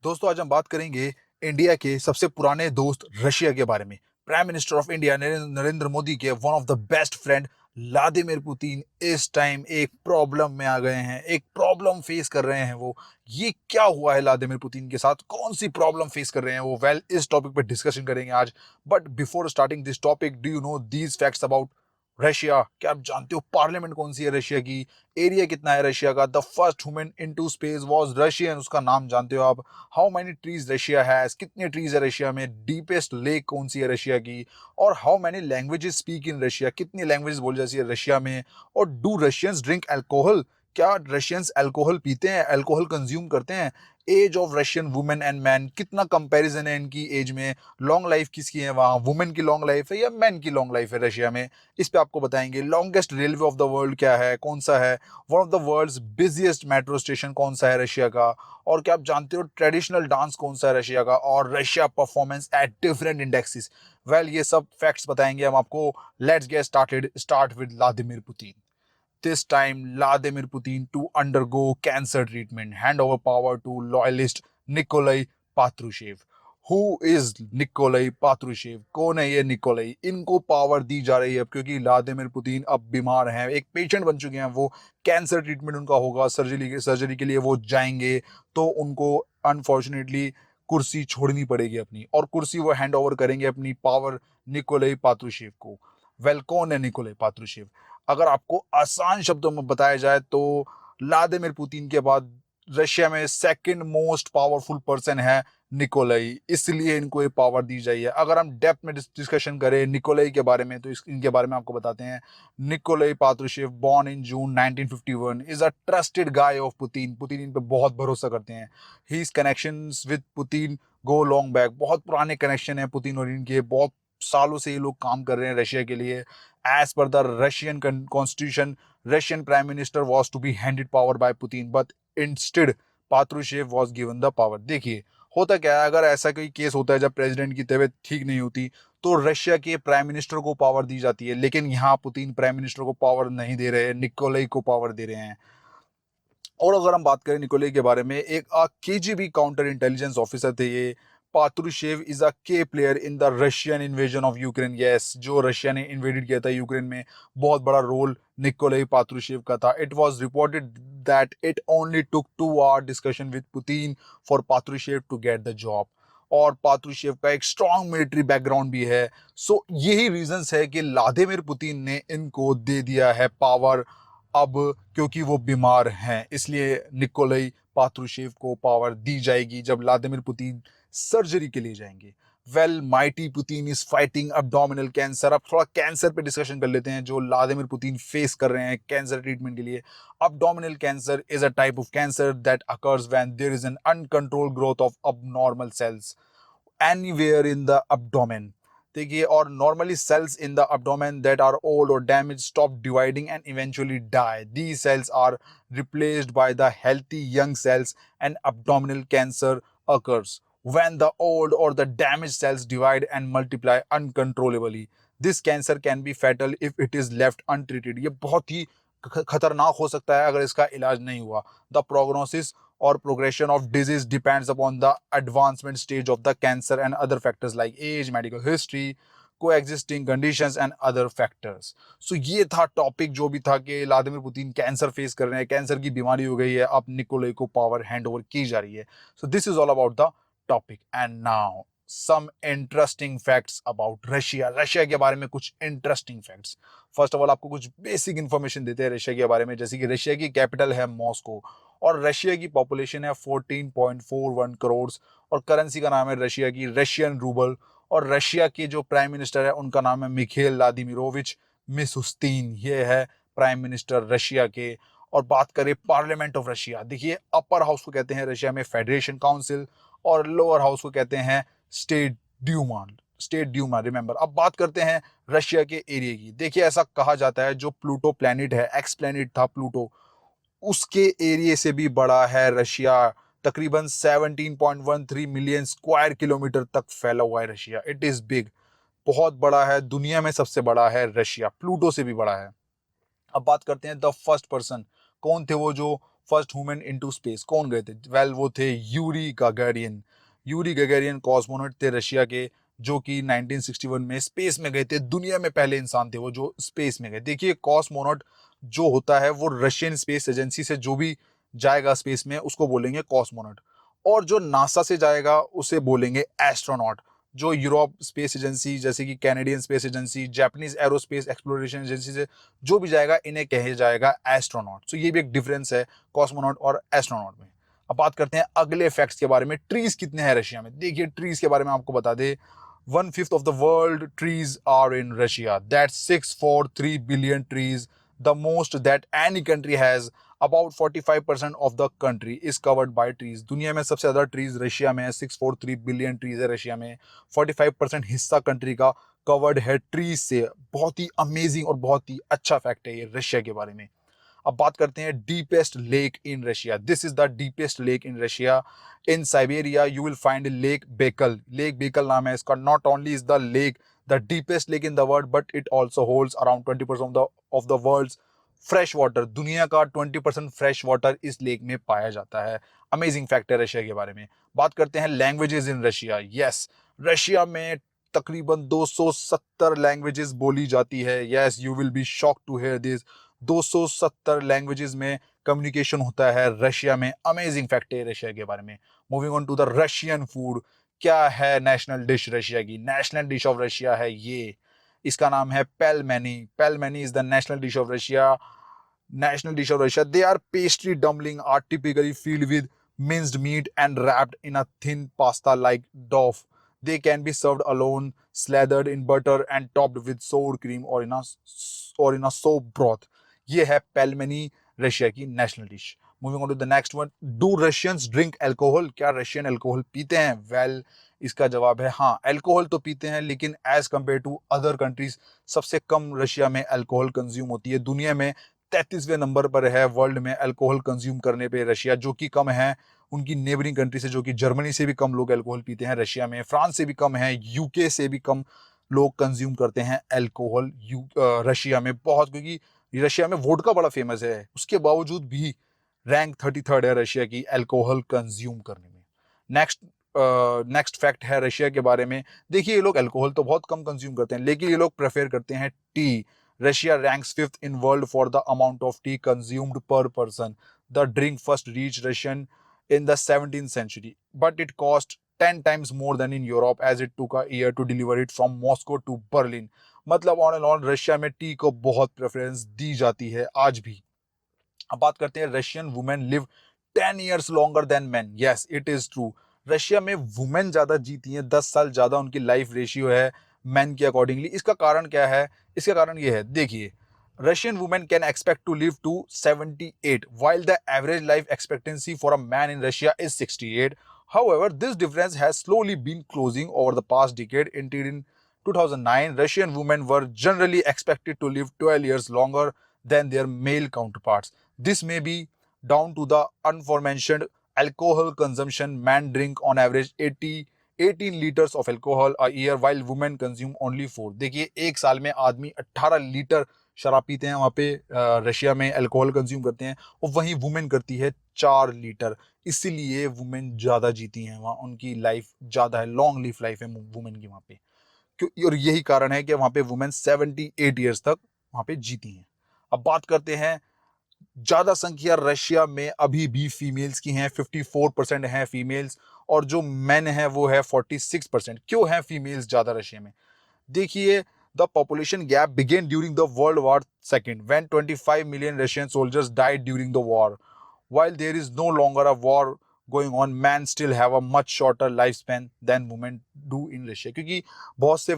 दोस्तों आज हम बात करेंगे इंडिया के सबसे पुराने दोस्त रशिया के बारे में। Prime minister of India Narendra Modi के one of the best friend Vladimir Putin इस टाइम एक प्रॉब्लम में आ गए हैं, एक प्रॉब्लम फेस कर रहे हैं वो। ये क्या हुआ है व्लादिमीर पुतिन के साथ, कौन सी प्रॉब्लम फेस कर रहे हैं वो? इस टॉपिक पे डिस्कशन करेंगे आज। But before starting this topic, do you know these facts about Russia? क्या आप जानते हो पार्लियामेंट कौन सी है रशिया की? एरिया कितना है रशिया का? The first human into space was Russian, उसका नाम जानते हो आप? How many trees Russia has, कितने ट्रीज है रशिया में? डीपेस्ट लेक कौन सी है रशिया की? और how many languages speak in Russia, कितनी लैंग्वेजेस बोली जाती है रशिया में? और डू रशियंस ड्रिंक अल्कोहल, क्या रशियंस अल्कोहल पीते हैं, अल्कोहल कंज्यूम करते हैं? Age of Russian women and man, कितना कंपैरिजन है इनकी एज में? लॉन्ग लाइफ किसकी है वहाँ, वुमेन की लॉन्ग लाइफ है या मैन की लॉन्ग लाइफ है रशिया में? इस पे आपको बताएंगे। Longest railway of the world क्या है, कौन सा है? One of the world's busiest metro station कौन सा है रशिया का? और क्या आप जानते हो ट्रेडिशनल डांस कौन सा है रशिया का? और Russia performance at different indexes. ये सब फैक्ट्स बताएंगे हम आपको। Let's get started. Start with Vladimir Putin. This time, Vladimir Putin to undergo cancer treatment. Hand over power to loyalist Nikolai Patrushev. Who is Nikolai Patrushev? कौन है ये Nikolai? इनको power दी जा रही है अब क्योंकि व्लादिमीर पुतिन अब बीमार हैं, एक पेशेंट बन चुके हैं वो। कैंसर ट्रीटमेंट उनका होगा, सर्जरी के लिए वो जाएंगे तो उनको अनफॉर्चुनेटली कुर्सी छोड़नी पड़ेगी अपनी, और कुर्सी वो हैंड ओवर करेंगे अपनी पावर निकोलाई पात्रुशेव को। कौन है निकोलाई पात्रुशेव? अगर आपको आसान शब्दों में बताया जाए तो व्लादिमीर पुतिन के बाद रशिया में सेकंड मोस्ट पावरफुल पर्सन है निकोलाई, इसलिए इनको ये पावर दी जाए है। अगर हम डेप्थ में डिस्कशन करें निकोलाई के बारे में तो इनके बारे में आपको बताते हैं। Nikolai Patrushev born in June 1951 is a trusted guy of Putin. Putin इन पे बहुत भरोसा करते हैं। His connections with Putin go long back, बहुत पुराने कनेक्शन है पुतिन और इनके, बहुत सालों से ये लोग काम कर रहे हैं रशिया के लिए। As per the Russian constitution, Russian prime minister was to be handed power by Putin, but instead Patrushev was given the power. देखिए होता क्या है, अगर ऐसा कोई केस होता है जब प्रेसिडेंट की तबीयत ठीक नहीं होती तो रशिया के प्राइम मिनिस्टर को पावर दी जाती है, लेकिन यहाँ पुतिन प्राइम मिनिस्टर को पावर नहीं दे रहे हैं, निकोलाई को पावर दे रहे हैं। और अगर हम बात करें निकोलाई के बारे में, एक केजीबी काउंटर इंटेलिजेंस ऑफिसर थे ये। पात्रुशेव इज अ के player in the Russian invasion of Ukraine. Yes, जो रशिया ने इन्वेडेड किया था यूक्रेन में, बहुत बड़ा रोल निकोलाई पात्रुशेव का था। It was reported that it only took 2 hour discussion with Putin for Patrushev to get the job. और पात्रुशेव का एक स्ट्रॉन्ग मिलिट्री बैकग्राउंड भी है। सो यही रीजंस है कि व्लादिमीर पुतिन ने इनको दे दिया है पावर अब, क्योंकि वो बीमार हैं, इसलिए निकोलाई पात्रुशेव को पावर दी जाएगी जब व्लादिमीर पुतिन सर्जरी के लिए जाएंगे। Mighty Putin is fighting abdominal cancer. अब थोड़ा कैंसर पे डिस्कशन कर लेते हैं जो व्लादिमीर पुतिन फेस कर रहे हैं कैंसर ट्रीटमेंट के लिए। abdominal cancer is a type of cancer that occurs when there is an uncontrolled growth of abnormal cells anywhere in the abdomen। देखिए, और normally cells in the abdomen that are old or damaged stop dividing and eventually die. These cells are replaced by the healthy young cells, and abdominal cancer occurs when the old or the damaged cells divide and multiply uncontrollably. This cancer can be fatal if it is left untreated. ये बहुत ही खतरनाक हो सकता है अगर इसका इलाज नहीं हुआ। The prognosis or progression of disease depends upon the advancement stage of the cancer and other factors like age, medical history, coexisting conditions and other factors. So ये था टॉपिक जो भी था कि व्लादिमीर पुतिन कैंसर फेस कर रहे हैं, cancer की बीमारी हो गई है, अब निकोलाई को पावर हैंड ओवर की जा रही है। So this is all about the topic. And now some interesting facts about Russia. Russia के बारे में कुछ interesting facts. First of all आपको कुछ बेसिक इन्फॉर्मेशन देते हैं रशिया के बारे में, जैसे कि रशिया की कैपिटल है मॉस्को, और रशिया की पॉपुलेशन है 14.41 करोड़, और करेंसी का नाम है रशिया की रशियन रूबल। और रशिया के जो प्राइम मिनिस्टर है उनका नाम है मिखेल व्लादिमीरोविच मिशुस्तीन, ये है प्राइम मिनिस्टर रशिया के। और बात करें पार्लियामेंट ऑफ रशिया, देखिए अपर हाउस को कहते हैं रशिया में फेडरेशन काउंसिल, और लोअर हाउस को कहते हैं State Duma. State Duma, remember. अब बात करते हैं रशिया के एरिया की। देखिए ऐसा कहा जाता है जो प्लूटो प्लैनेट है, एक्स प्लैनेट था प्लूटो, उसके एरिया से भी बड़ा है रशिया। तकरीबन 17.13 मिलियन स्क्वायर किलोमीटर तक फैला हुआ है रशिया। इट इज बिग, बहुत बड़ा है, दुनिया में सबसे बड़ा है रशिया, प्लूटो से भी बड़ा है। अब बात करते हैं द फर्स्ट पर्सन, कौन थे वो जो फर्स्ट ह्यूमन इनटू स्पेस कौन गए थे? वेल वो थे Yuri Gagarin. Yuri Gagarin cosmonaut थे रशिया के, जो कि 1961 में स्पेस में गए थे। दुनिया में पहले इंसान थे वो जो स्पेस में गए। देखिए कॉस्मोनॉट जो होता है वो रशियन स्पेस एजेंसी से जो भी जाएगा स्पेस में उसको बोलेंगे कॉस्मोनॉट, और जो नासा से जाएगा उसे बोलेंगे एस्ट्रोनॉट। जो यूरोप स्पेस एजेंसी जैसे कि Canadian space agency, Japanese aerospace exploration agency से जो भी जाएगा इन्हें कहे जाएगा एस्ट्रोनॉट। सो ये भी एक डिफरेंस है कॉस्मोनॉट और एस्ट्रोनॉट में। अब बात करते हैं अगले फैक्ट्स के बारे में। ट्रीज कितने हैं रशिया में? देखिए ट्रीज के बारे में आपको बता दे, 1/5 of the world trees are in Russia. That's 643 billion trees, the most that any country has. About 45% of the country is covered by trees. दुनिया में सबसे ज़्यादा ट्रीज रशिया में है, 643 बिलियन ट्रीज है रशिया में। 45% हिस्सा कंट्री का कवर्ड है ट्रीज से। बहुत ही अमेजिंग और बहुत ही अच्छा फैक्ट है ये रशिया के बारे में। अब बात करते हैं deepest lake in Russia. This is the deepest lake in Russia. In Siberia you will find Lake Baikal. Lake Baikal नाम है इसका। Not only is the lake the deepest lake in the world but it also holds around 20% of the world's fresh water. दुनिया का 20% fresh water इस lake में पाया जाता है। अमेजिंग फैक्ट है रशिया के बारे में। बात करते हैं languages in Russia. Yes, Russia में तकरीबन 270 लैंग्वेजेस बोली जाती है। Yes, you will be shocked to hear this. 270 languages में कम्युनिकेशन होता है रशिया में। अमेजिंग फैक्ट है रशिया के बारे में। Moving on to the Russian food. क्या है नेशनल डिश रशिया की? नेशनल डिश ऑफ रशिया है ये, इसका नाम है pelmeni. Pelmeni is the national dish of Russia. National dish of Russia. They are pastry dumpling are typically filled with minced meat and wrapped in a thin pasta-like dough. They can be served alone, slathered in butter and topped with sour cream or in a soap broth. ये है pelmeni Russia की national dish. Moving on to the next one. Do Russians drink alcohol? क्या Russian alcohol पीते हैं? Well इसका जवाब है हाँ, अल्कोहल तो पीते हैं, लेकिन as compare to other countries सबसे कम रशिया में अल्कोहल कंज्यूम होती है। दुनिया में 33वें नंबर पर है वर्ल्ड में अल्कोहल कंज्यूम करने पे रशिया, जो कि कम है उनकी नेबरिंग कंट्री से, जो कि जर्मनी से भी कम लोग अल्कोहल पीते हैं रशिया में। फ्रांस से भी कम है, यूके से भी कम लोग कंज्यूम करते हैं अल्कोहल रशिया में बहुत, क्योंकि रशिया में वोडका बड़ा फेमस है। उसके बावजूद भी रैंक 33rd है रशिया की अल्कोहल कंज्यूम करने में। नेक्स्ट फैक्ट है रशिया के बारे में। देखिए ये लोग अल्कोहल तो बहुत कम कंज्यूम करते हैं, लेकिन ये लोग प्रेफर करते हैं T. Russia ranks 5th in world for the amount of tea consumed per person. The drink first reached Russian in the 17th century, but it cost 10 times more than in Europe as it took a year to deliver it from Moscow to Berlin. मतलब on and on Russia में T को बहुत preference दी जाती है आज भी। अब बात करते हैं Russian women live 10 years longer than men. Yes, it is true. Russia में वुमेन ज्यादा जीती हैं, 10 साल ज्यादा उनकी लाइफ रेशियो है मैन के अकॉर्डिंगली। इसका कारण क्या है? इसका कारण ये है, देखिए Russian women can expect to live to 78 while the average life expectancy for a man in Russia is 68. However, this difference has slowly been closing over the past decade. Until in 2009, Russian women were generally expected to live 12 years longer than their male counterparts. This may be down to the aforementioned alcohol consumption. Men drink on average 18 liters of alcohol a year while women consume only 4. देखिए एक साल में आदमी 18 litre शराब पीते हैं वहाँ पे रशिया में अल्कोहल कंज्यूम करते हैं, और वहीं वुमेन करती है 4 लीटर। इसीलिए वुमेन ज़्यादा जीती हैं वहाँ, उनकी लाइफ ज़्यादा है, लॉन्ग लिव लाइफ है वुमेन की वहाँ पे। क्यों? और यही कारण है कि वहाँ पे वुमेन 78 ईयर्स तक वहाँ पे जीती हैं। अब बात करते हैं, ज्यादा संख्या रशिया में अभी भी फीमेल्स की हैं, 54% हैं फीमेल्स, और जो मेन है वो है 46%। क्यों है फीमेल्स ज्यादा रशिया में? देखिए the population gap began during the world war second when 25 million Russian soldiers died during the war. while there is no longer a war going on, men still have a much shorter lifespan than women do in Russia. क्योंकि बहुत से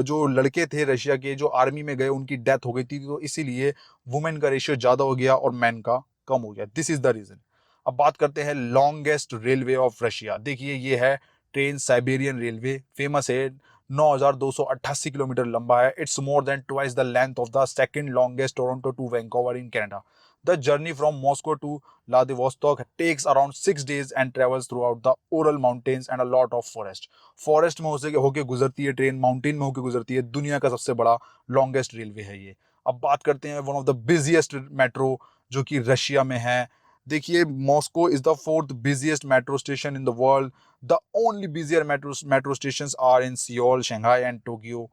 जो लड़के थे Russia के जो army में गए उनकी डेथ हो गई थी, तो इसीलिए वुमेन का रेशियो ज़्यादा हो गया और मैन का कम हो गया। This is the reason. अब बात करते हैं लॉन्गेस्ट रेलवे ऑफ रशिया। देखिए ये है ट्रेन साइबेरियन रेलवे, फेमस है, 9,288 किलोमीटर लंबा है। It's more than twice the length of the second longest Toronto to Vancouver in Canada. The journey from Moscow to Vladivostok takes around 6 days and travels throughout the Ural Mountains and a lot of forest. Forest में होके गुजरती है train, mountain में होके गुजरती है। दुनिया का सबसे बड़ा लॉन्गेस्ट रेलवे है ये। अब बात करते हैं one of the busiest metro जो कि रशिया में है। देखिए Moscow is the fourth busiest metro station in the world. The only busier metro stations are in Seoul, Shanghai and Tokyo.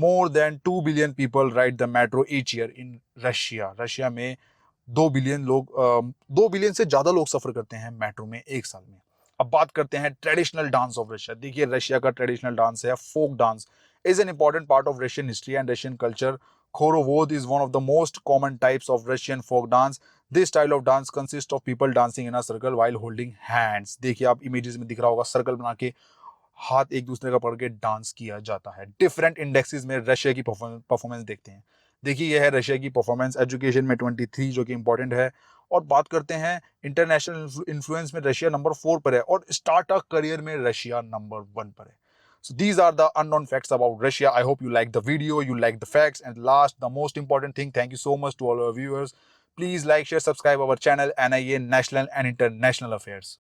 More than 2 billion people ride the metro each year in Russia. Russia में 2 billion लोग 2 billion से ज़्यादा लोग सफ़र करते हैं metro में एक साल में. अब बात करते हैं ट्रेडिशनल डांस ऑफ रशिया. देखिए रशिया का ट्रेडिशनल डांस है folk dance. Is an important part of Russian history and Russian culture. Khorovod is one of the most common types of Russian folk dance. This style of dance consist of people dancing in a circle while holding hands. देखिए आप images में दिख रहा होगा circle बना के हाथ एक दूसरे का पकड़ के डांस किया जाता है. डिफरेंट इंडेक्सेस में रशिया की परफॉर्मेंस देखते हैं. देखिए यह है रशिया की परफॉर्मेंस. एजुकेशन में 23 जो कि इंपॉर्टेंट है. और बात करते हैं इंटरनेशनल इन्फ्लुएंस में रशिया नंबर 4 पर है और स्टार्टअप करियर में रशिया नंबर 1 पर है. So these are the unknown facts about Russia. I hope you like the video, you like the facts, and last, the most important thing, thank you so much to all our viewers. Please like, share, subscribe our channel NIA National and International Affairs.